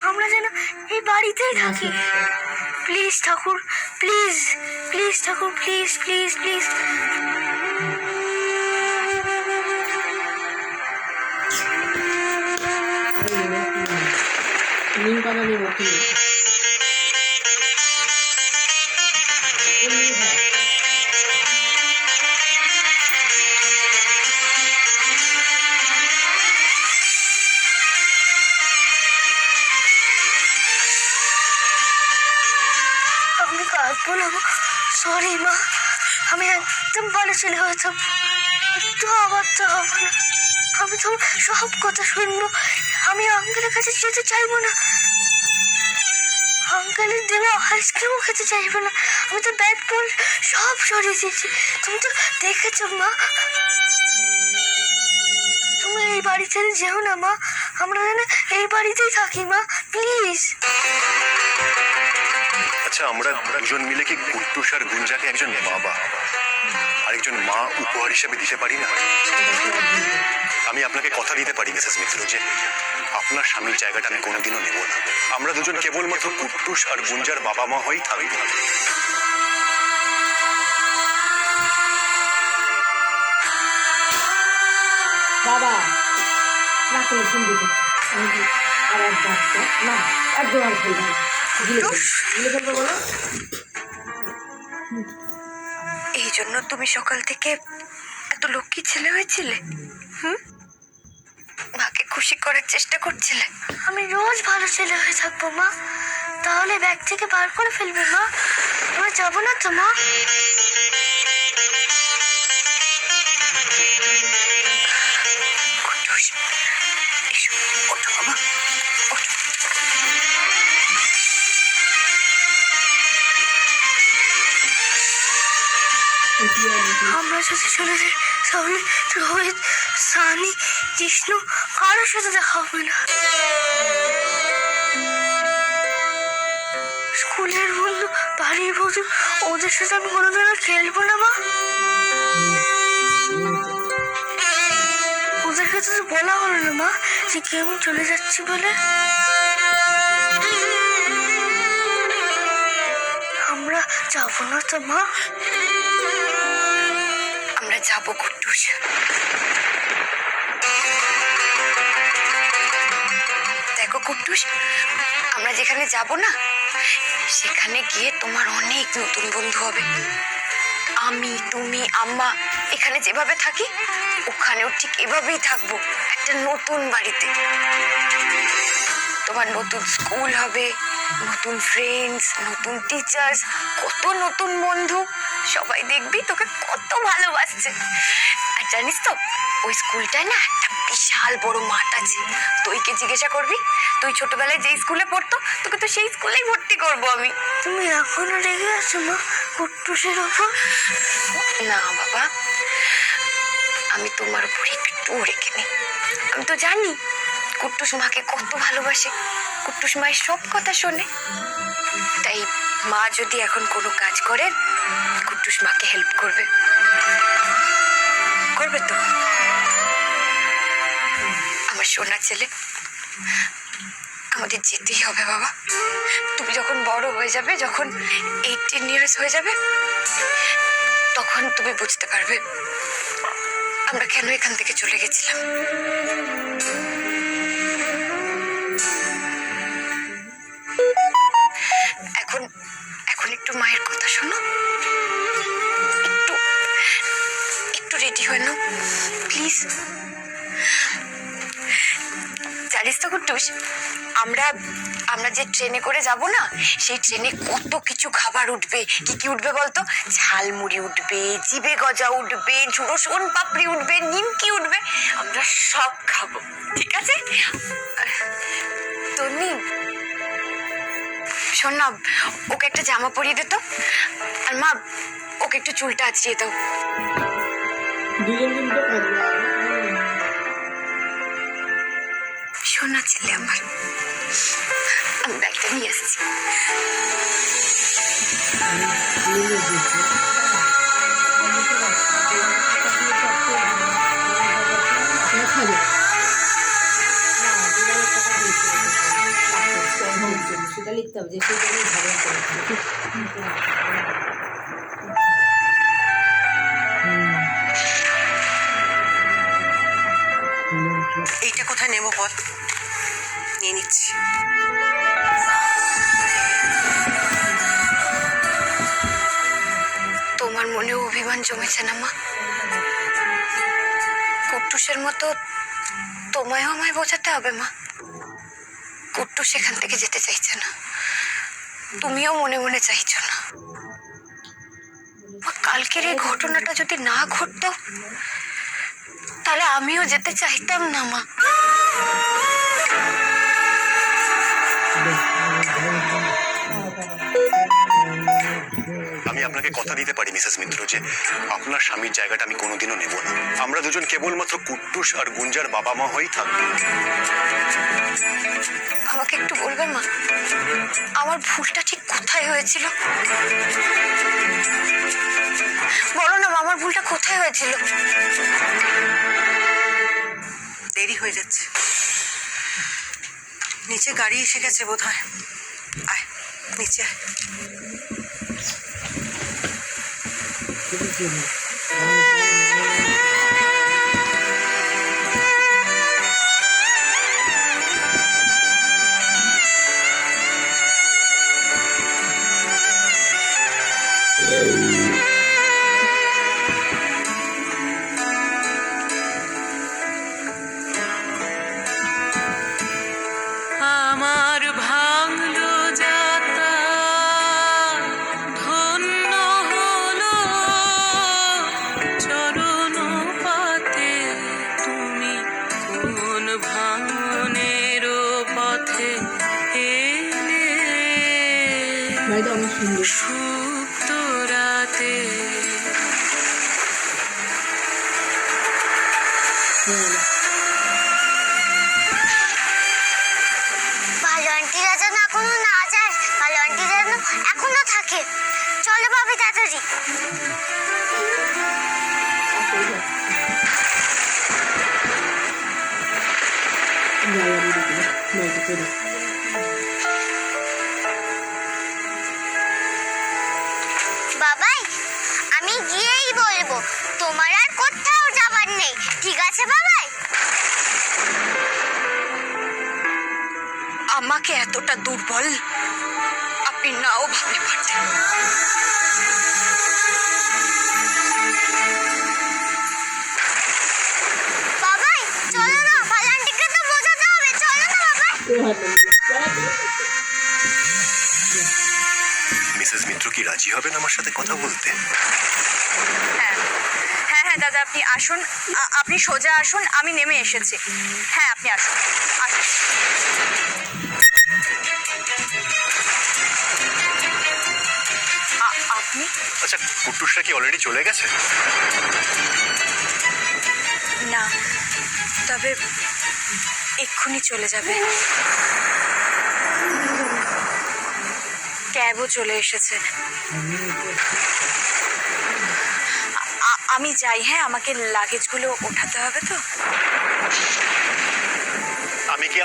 আমরা যেন এই বাড়িতেই থাকি। প্লিজ ঠাকুর, প্লিজ প্লিজ ঠাকুর, প্লিজ প্লিজ প্লিজ। নিম পাতা নিব কি আমি কাঁদবো না, সরি মা, আমি একদম ভালো ছেলে হয়েছিলাম, একটু আবার তো হবে না। আমি তো সব কথা শুনবো, আমি আঙ্কেলের কাছে যেতে চাইবো না, আঙ্কেলের দেওয়া আইসক্রিমও খেতে চাইবো না। আমি তো ব্যাট বল সব সরিয়ে দিয়েছি, তুমি তো দেখেছো মা। তুমি এই বাড়ি ছেড়ে যেও না মা, আমরা যেন এই বাড়িতেই থাকি মা, প্লিজ। আচ্ছা, আমরা দুজন মিলে কি কুট্টুস আর গুঞ্জাকে একজন বাবা আর একজন মা উপহার হিসেবে দিতে পারি না? আমি আপনাকে কথা দিতে পারি মিসেস মিত্র যে আপনার স্বামীর জায়গাটা আমি কোনোদিনও নেব না। আমরা দুজন কেবলমাত্র কুট্টুস আর গুঞ্জার বাবা মা হয়েই থাকবো। বাবা না করে শুনবি আর একবার না একদম আর খেলবে বলো। এই জন্য তুমি সকাল থেকে এত লক্ষ্মী ছেলে হয়েছিলে, মাকে খুশি করার চেষ্টা করছিলে। আমি রোজ ভালো ছেলে হয়ে থাকবো মা, তাহলে ব্যাগ থেকে বার করে ফেলবে মা। আমরা যাবো না তো মা? এসো, ওঠো বাবা, ওঠো। আমরা যদি চলে যাই তাহলে রোহিত, সানি, জিষ্ণু কারোর সাথে দেখা হবে না। স্কুলের বন্ধু, বাড়ির বন্ধু, ওদের সাথে আমি কোনোদিন আর খেলবো না মা। ওদের কাছে তো বলা হলো না মা যে কি আমি চলে যাচ্ছি বলে। আমরা যাবো না তো মা? আমরা যাবো কুট্টুস। দেখো কুট্টুস, আমরা যেখানে যাব না সেখানে গিয়ে তোমার অনেক নতুন বন্ধু হবে। আমি, তুমি, আম্মা এখানে যেভাবে থাকি ওখানেও ঠিক এভাবেই থাকবো, একটা নতুন বাড়িতে। তোমার নতুন স্কুল হবে, নতুন ফ্রেন্ডস, নতুন টিচার্স, কত নতুন বন্ধু, সবাই দেখবি তোকে কত ভালোবাসছে। আর জানিস তো ওই স্কুলটায় না একটা বিশাল বড় মাঠ আছে, তুইকে জিজ্ঞাসা করবি তুই ছোটবেলায় যেই স্কুলে পড়তো তোকে তো সেই স্কুলেই ভর্তি করবো আমি। তুমি এখনো রেগে আছো মা কুট্টুসের ওপর? না বাবা, আমি তোমার উপর একটু রেখে নেই। আমি তো জানি কুট্টুস মাকে কত ভালোবাসে, কুট্টুস মায়ের সব কথা শোনে। তাই মা যদি এখন কোনো কাজ করে কুট্টুস মাকে হেল্প করবে, করবে তো? আমার সোনা ছেলে, আমাদের যেতেই হবে বাবা। তুমি যখন বড় হয়ে যাবে, যখন 18 ইয়ার্স হয়ে যাবে, তখন তুমি বুঝতে পারবে আমরা কেন এখান থেকে চলে গেছিলাম। এখন এখন একটু মায়ের কথা শোনো, একটু একটু রেডি হয়ে নাও প্লিজ। জানিস তো কুট্টুস, আমরা আমরা যে ট্রেনে করে যাব না, সেই ট্রেনে কত কিছু খাবার উঠবে। কি কি উঠবে বলতো? ঝালমুড়ি উঠবে, জিভে গজা উঠবে, ঝুড়ো সোন পাপড়ি উঠবে, নিমকি উঠবে, আমরা সব খাবো, ঠিক আছে? তন্নি শোন না, ওকে একটা জামা পরিয়ে দে তো, আর মা ওকে একটু চুলটা আঁচড়িয়ে দাও। সোনা ছেলে আমার, আমি ব্যাগটা নিয়ে আসছি। সেটা লিখতে হবে যে সেটা আমি ঝগড়া করেছি। এইটা কোথায় নেবো বল, নিয়ে নিচ্ছি। তোমার মনেও অভিমান জমেছে না মা? কুট্টুসের মতো তোমায়ও আমায় বোঝাতে হবে মা। কুট্টু সেখান থেকে যেতে চাইছে না, তুমিও মনে মনে চাইছো না। মা, কালকের এই ঘটনাটা যদি না ঘটতো তাহলে আমিও যেতে চাইতাম না মা। আমি আপনাকে কথা দিতে পারি মিসেস মিত্র যে আপনার স্বামীর জায়গাটা আমি কোনোদিনও নেব না। আমরা দুজন কেবলমাত্র কুট্টুস আর গুঞ্জার বাবা মা হয়েই থাকবো। আমাকে একটু বলবেন মা, আমার ভুলটা ঠিক কোথায় হয়েছিল? বলো না মা, আমার ভুলটা কোথায় হয়েছিল? দেরি হয়ে যাচ্ছে, নিচে গাড়ি এসে গেছে বোধ হয়। আয় নিচে আয়। আমার ভাঙলো যাতা, ধন্য হলো চরণ পাতে। তুমি কোন ভাঙনের পথে এলে বাড়িটা অনেক সুন্দর। সুপ্ত রাতে। ভালো আন্টিরা যেন এখনো না যায়, ভালো আন্টিরা যেন এখনো থাকে। চলো ভাবি তাড়াতাড়ি। বাবাই, আমি গিয়েই বলবো, তোমার আর কোথাও যাবার নেই, ঠিক আছে বাবাই? আমাকে এতটা দুর্বল আপনি নাও ভাবতে পারতেন। বাবাই চলো না, ভালান্টিকে তো বোঝাতে হবে, চলো না বাবাই। মিসেস মিত্র কি রাজি হবেন আমার সাথে কথা বলতে? হ্যাঁ হ্যাঁ হ্যাঁ দাদা, আপনি আসুন, আপনি সোজা আসুন, আমি নেমে এসেছি। হ্যাঁ আপনি আসুন আসুন। আপনি? আচ্ছা, কুট্টুসরা কি অলরেডি চলে গেছে? না, তবে এক্ষুনি চলে যাবে। ক্যাবও চলে এসেছে। আমি যাই, হ্যাঁ আমাকে লাগেজগুলো ওঠাতে হবে তো। আমি কি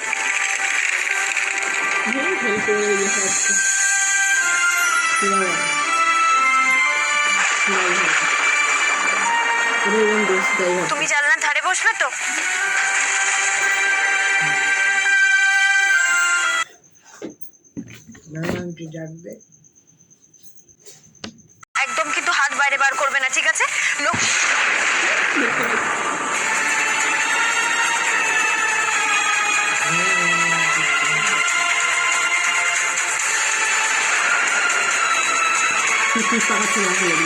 তুমি জানলার ধারে বসবে তো? একদম কিন্তু হাত বাইরে বার করবে না, ঠিক আছে? লোক টাকা চলে আসলে